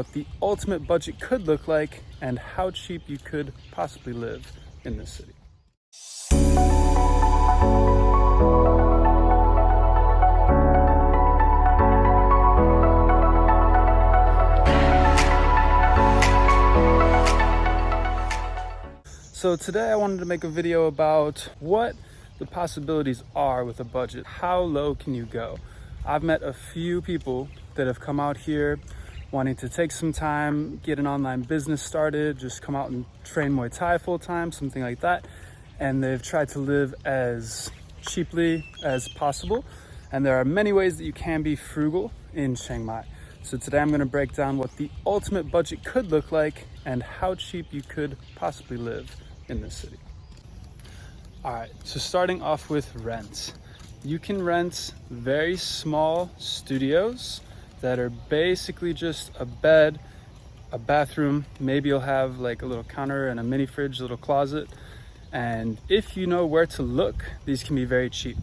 what the ultimate budget could look like and how cheap you could possibly live in this city. So today I wanted to make a video about what the possibilities are with a budget. How low can you go? I've met a few people that have come out here wanting to take some time, get an online business started, just come out and train Muay Thai full time, something like that. And they've tried to live as cheaply as possible. And there are many ways that you can be frugal in Chiang Mai. So today I'm going to break down what the ultimate budget could look like and how cheap you could possibly live in this city. All right, so starting off with rent. You can rent very small studios that are basically just a bed, a bathroom. Maybe you'll have like a little counter and a mini fridge, a little closet. And if you know where to look, these can be very cheap.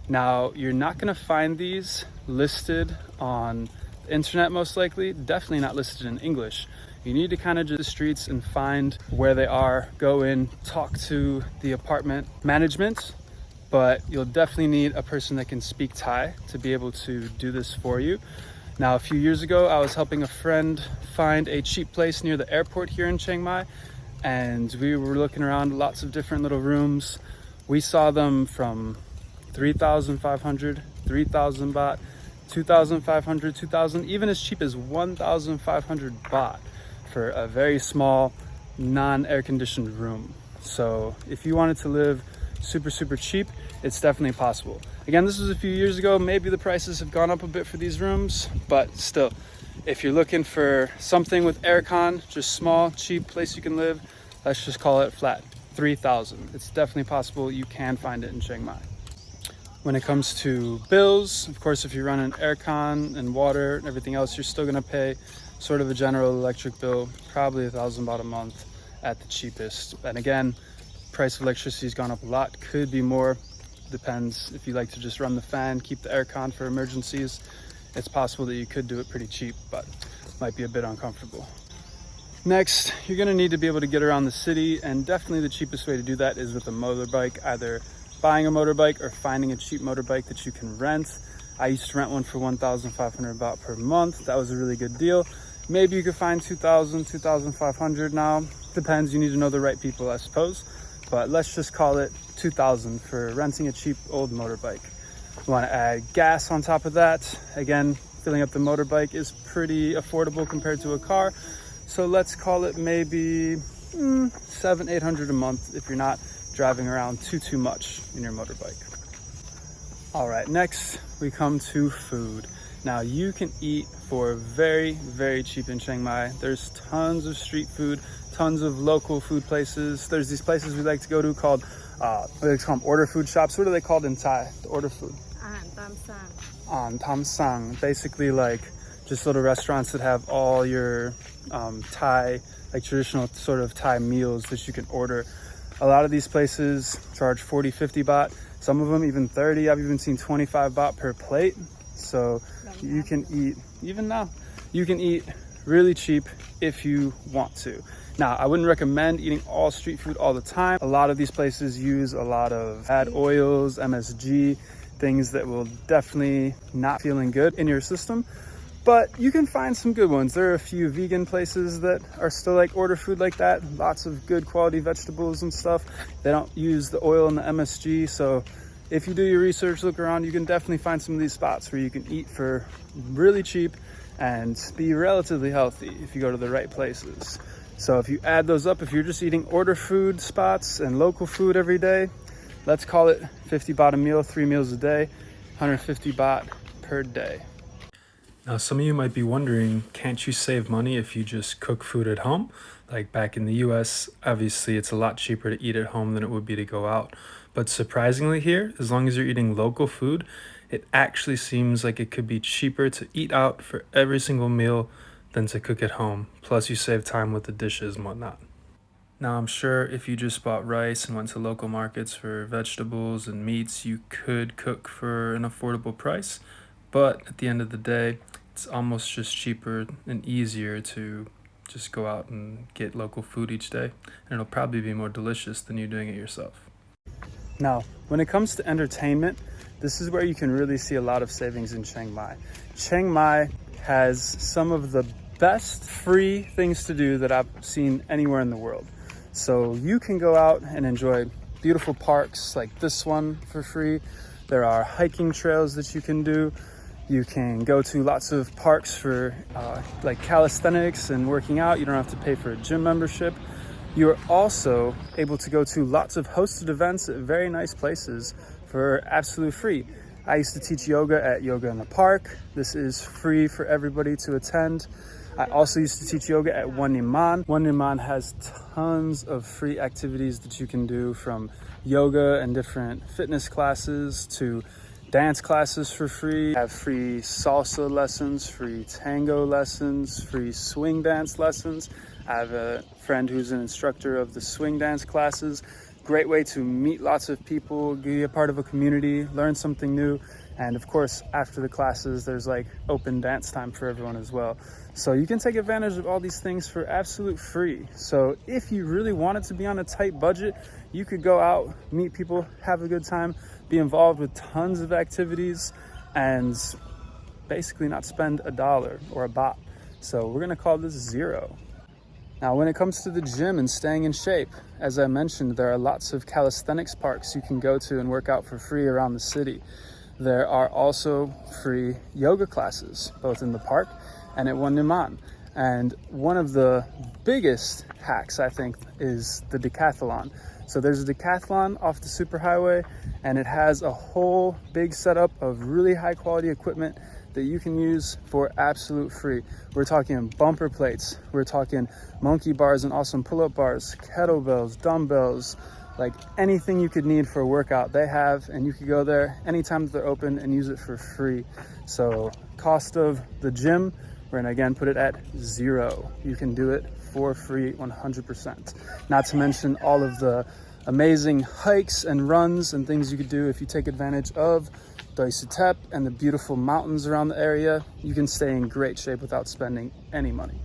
Now, you're not gonna find these listed on the internet most likely, definitely not listed in English. You need to kind of just the streets and find where they are, go in, talk to the apartment management, but you'll definitely need a person that can speak Thai to be able to do this for you. Now, a few years ago, I was helping a friend find a cheap place near the airport here in Chiang Mai, and we were looking around lots of different little rooms. We saw them from 3,500, 3,000 baht, 2,500, 2,000, even as cheap as 1,500 baht for a very small, non-air conditioned room. So if you wanted to live super cheap, it's definitely possible. Again, this was a few years ago. Maybe the prices have gone up a bit for these rooms, but still, if you're looking for something with aircon, just small, cheap place you can live, let's just call it flat, 3,000. It's definitely possible. You can find it in Chiang Mai. When it comes to bills, of course, if you run an aircon and water and everything else, you're still gonna pay sort of a general electric bill, probably 1,000 baht a month at the cheapest. And again, price of electricity has gone up a lot, could be more, depends. If you like to just run the fan, keep the aircon for emergencies, it's possible that you could do it pretty cheap, but might be a bit uncomfortable. Next, you're gonna need to be able to get around the city, and definitely the cheapest way to do that is with a motorbike, either buying a motorbike or finding a cheap motorbike that you can rent. I used to rent one for 1,500 baht per month. That was a really good deal. Maybe you could find 2,000, 2,500 now. Depends, you need to know the right people, I suppose. But let's just call it 2,000 for renting a cheap old motorbike. You want to add gas on top of that. Again, filling up the motorbike is pretty affordable compared to a car. So let's call it maybe 700, 800 a month if you're not driving around too much in your motorbike. All right, next we come to food. Now you can eat for very cheap in Chiang Mai. There's tons of street food, tons of local food places. There's these places we like to go to called, what do they call them, order food shops. What are they called in Thai, the order food? Tam sang. Basically like just little restaurants that have all your Thai, like traditional sort of Thai meals that you can order. A lot of these places charge 40, 50 baht. Some of them even 30. I've even seen 25 baht per plate. So you can eat, even now, you can eat really cheap if you want to. Now, I wouldn't recommend eating all street food all the time. A lot of these places use a lot of bad oils, MSG, things that will definitely not feeling good in your system. But you can find some good ones. There are a few vegan places that are still like order food like that. Lots of good quality vegetables and stuff. They don't use the oil and the MSG. So if you do your research, look around, you can definitely find some of these spots where you can eat for really cheap and be relatively healthy if you go to the right places. So if you add those up, if you're just eating order food spots and local food every day, let's call it 50 baht a meal, 3 meals a day, 150 baht per day. Now, some of you might be wondering, can't you save money if you just cook food at home? Like back in the US, obviously it's a lot cheaper to eat at home than it would be to go out. But surprisingly here, as long as you're eating local food, it actually seems like it could be cheaper to eat out for every single meal than to cook at home. Plus you save time with the dishes and whatnot. Now, I'm sure if you just bought rice and went to local markets for vegetables and meats, you could cook for an affordable price. But at the end of the day, it's almost just cheaper and easier to just go out and get local food each day, and it'll probably be more delicious than you doing it yourself. Now, when it comes to entertainment, this is where you can really see a lot of savings in Chiang Mai. Chiang Mai has some of the best free things to do that I've seen anywhere in the world. So you can go out and enjoy beautiful parks like this one for free. There are hiking trails that you can do. You can go to lots of parks for like calisthenics and working out. You don't have to pay for a gym membership. You're also able to go to lots of hosted events at very nice places for absolute free. I used to teach yoga at Yoga in the Park. This is free for everybody to attend. I also used to teach yoga at One Niman. One Niman has tons of free activities that you can do, from yoga and different fitness classes to dance classes for free. I have free salsa lessons, free tango lessons, free swing dance lessons. I have a friend who's an instructor of the swing dance classes. Great way to meet lots of people, be a part of a community, learn something new. And of course, after the classes, there's like open dance time for everyone as well. So you can take advantage of all these things for absolute free. So if you really wanted to be on a tight budget, you could go out, meet people, have a good time, be involved with tons of activities, and basically not spend a dollar or a baht. So we're gonna call this zero. Now, when it comes to the gym and staying in shape, as I mentioned, there are lots of calisthenics parks you can go to and work out for free around the city. There are also free yoga classes, both in the park and at One Niman. And one of the biggest hacks, I think, is the decathlon. So there's a decathlon off the superhighway, and it has a whole big setup of really high quality equipment that you can use for absolute free. We're talking bumper plates, we're talking monkey bars and awesome pull-up bars, kettlebells, dumbbells, like anything you could need for a workout they have, and you could go there anytime that they're open and use it for free. So cost of the gym, we're gonna again put it at zero. You can do it for free 100%. Not to mention all of the amazing hikes and runs and things you could do if you take advantage of Doi Suthep and the beautiful mountains around the area. You can stay in great shape without spending any money.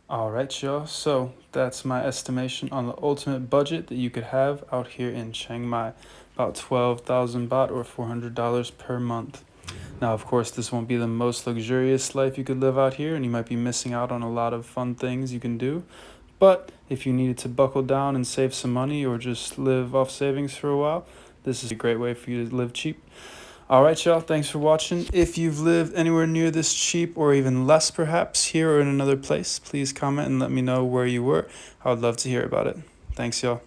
All right, y'all. So that's my estimation on the ultimate budget that you could have out here in Chiang Mai. About 12,000 baht or $400 per month. Now, of course, this won't be the most luxurious life you could live out here, and you might be missing out on a lot of fun things you can do. But if you needed to buckle down and save some money or just live off savings for a while, this is a great way for you to live cheap. All right, y'all, thanks for watching. If you've lived anywhere near this cheap or even less perhaps here or in another place, please comment and let me know where you were. I would love to hear about it. Thanks, y'all.